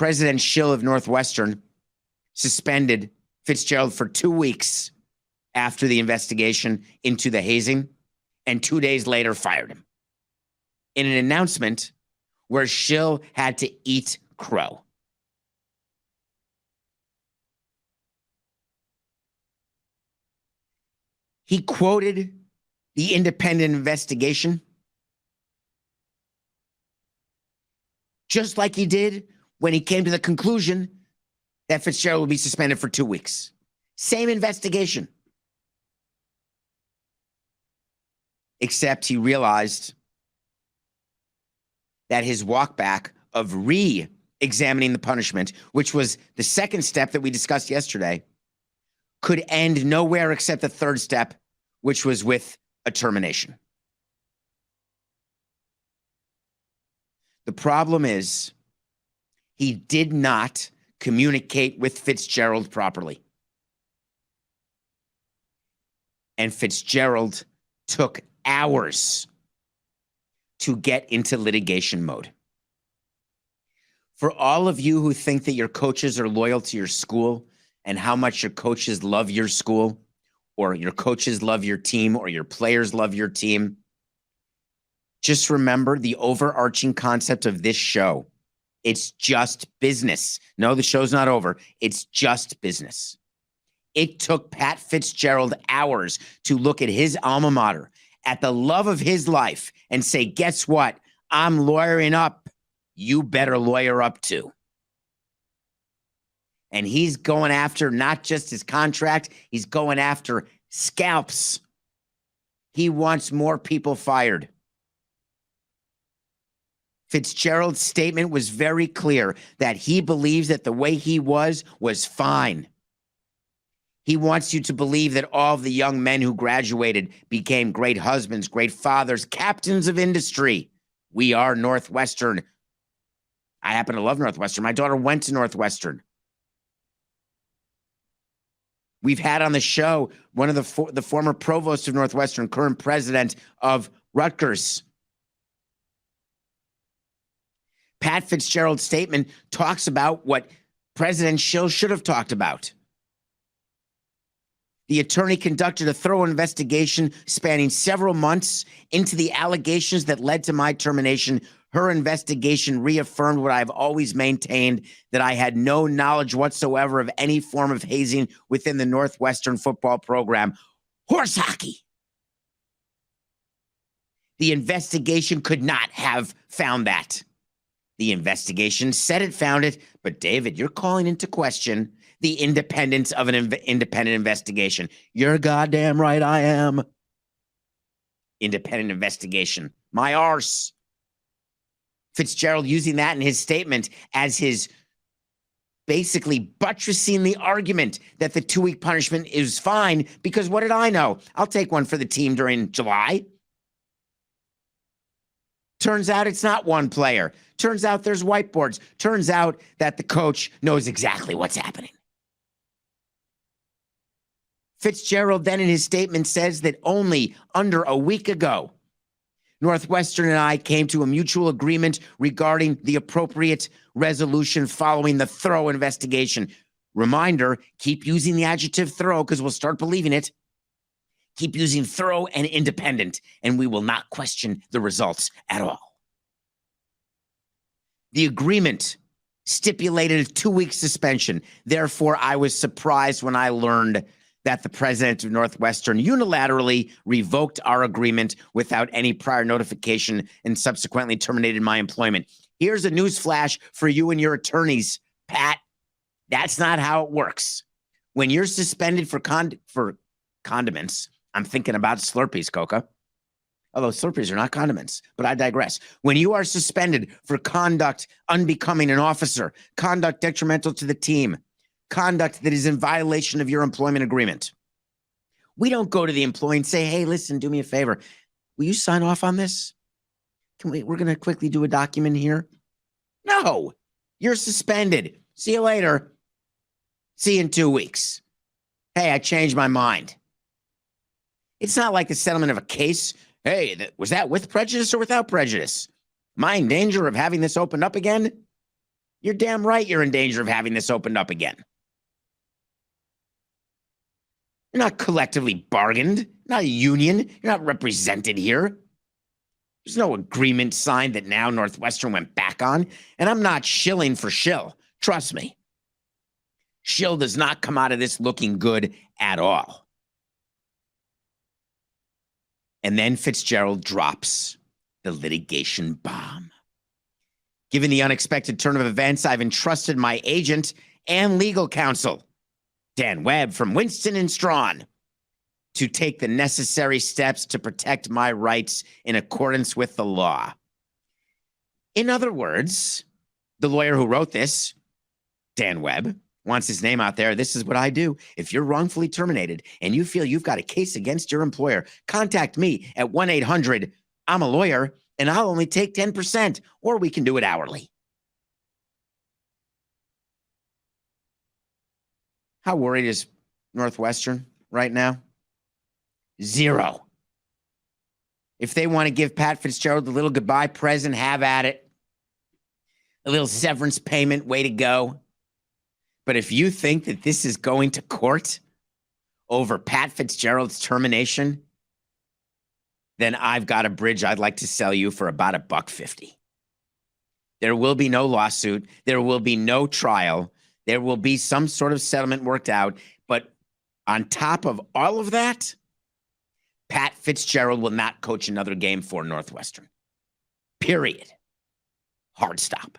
President Schill of Northwestern suspended Fitzgerald for 2 weeks after the investigation into the hazing, and 2 days later fired him in an announcement where Schill had to eat crow. He quoted the independent investigation just like he did when he came to the conclusion that Fitzgerald would be suspended for 2 weeks. Same investigation. Except he realized that his walkback of re-examining the punishment, which was the second step that we discussed yesterday, could end nowhere except the third step, which was with a termination. The problem is he did not communicate with Fitzgerald properly. And Fitzgerald took hours to get into litigation mode. For all of you who think that your coaches are loyal to your school and how much your coaches love your school, or your coaches love your team, or your players love your team, just remember the overarching concept of this show. It's just business. No, the show's not over. It's just business. It took Pat Fitzgerald hours to look at his alma mater, at the love of his life, and say, guess what? I'm lawyering up. You better lawyer up too. And he's going after not just his contract, he's going after scalps. He wants more people fired. Fitzgerald's statement was very clear that he believes that the way he was fine. He wants you to believe that all of the young men who graduated became great husbands, great fathers, captains of industry. We are Northwestern. I happen to love Northwestern. My daughter went to Northwestern. We've had on the show one of the former provost of Northwestern, current president of Rutgers. Pat Fitzgerald's statement talks about what President Schill should have talked about. The attorney conducted a thorough investigation spanning several months into the allegations that led to my termination. Her investigation reaffirmed what I've always maintained, that I had no knowledge whatsoever of any form of hazing within the Northwestern football program. Horse hockey. The investigation could not have found that. The investigation said it found it, but David, you're calling into question the independence of an independent investigation. You're goddamn right I am. Independent investigation. My arse. Fitzgerald using that in his statement as his basically buttressing the argument that the 2-week punishment is fine, because what did I know? I'll take one for the team during July. Turns out it's not one player. Turns out there's whiteboards. Turns out that the coach knows exactly what's happening. Fitzgerald then in his statement says that only under a week ago, Northwestern and I came to a mutual agreement regarding the appropriate resolution following the thorough investigation. Reminder, keep using the adjective thorough because we'll start believing it. Keep using thorough and independent, and we will not question the results at all. The agreement stipulated a 2-week suspension. Therefore, I was surprised when I learned that the president of Northwestern unilaterally revoked our agreement without any prior notification and subsequently terminated my employment. Here's a news flash for you and your attorneys, Pat. That's not how it works. When you're suspended for condiments, I'm thinking about Slurpees, Coca. Although Slurpees are not condiments, but I digress. When you are suspended for conduct unbecoming an officer, conduct detrimental to the team, conduct that is in violation of your employment agreement, we don't go to the employee and say, hey, listen, do me a favor. Will you sign off on this? We're going to quickly do a document here. No, you're suspended. See you later. See you in 2 weeks. Hey, I changed my mind. It's not like the settlement of a case. Hey, was that with prejudice or without prejudice? Am I in danger of having this opened up again? You're damn right you're in danger of having this opened up again. You're not collectively bargained, not a union. You're not represented here. There's no agreement signed that now Northwestern went back on, and I'm not shilling for shill. Trust me. Shill does not come out of this looking good at all. And then Fitzgerald drops the litigation bomb. Given the unexpected turn of events, I've entrusted my agent and legal counsel, Dan Webb from Winston and Strawn, to take the necessary steps to protect my rights in accordance with the law. In other words, the lawyer who wrote this, Dan Webb, wants his name out there. This is what I do. If you're wrongfully terminated and you feel you've got a case against your employer, contact me at 1-800-I'm-a-lawyer, and I'll only take 10%, or we can do it hourly. How worried is Northwestern right now? Zero. If they want to give Pat Fitzgerald a little goodbye present, have at it. A little severance payment, way to go. But if you think that this is going to court over Pat Fitzgerald's termination, then I've got a bridge I'd like to sell you for about $1.50. There will be no lawsuit. There will be no trial. There will be some sort of settlement worked out. But on top of all of that, Pat Fitzgerald will not coach another game for Northwestern. Period. Hard stop.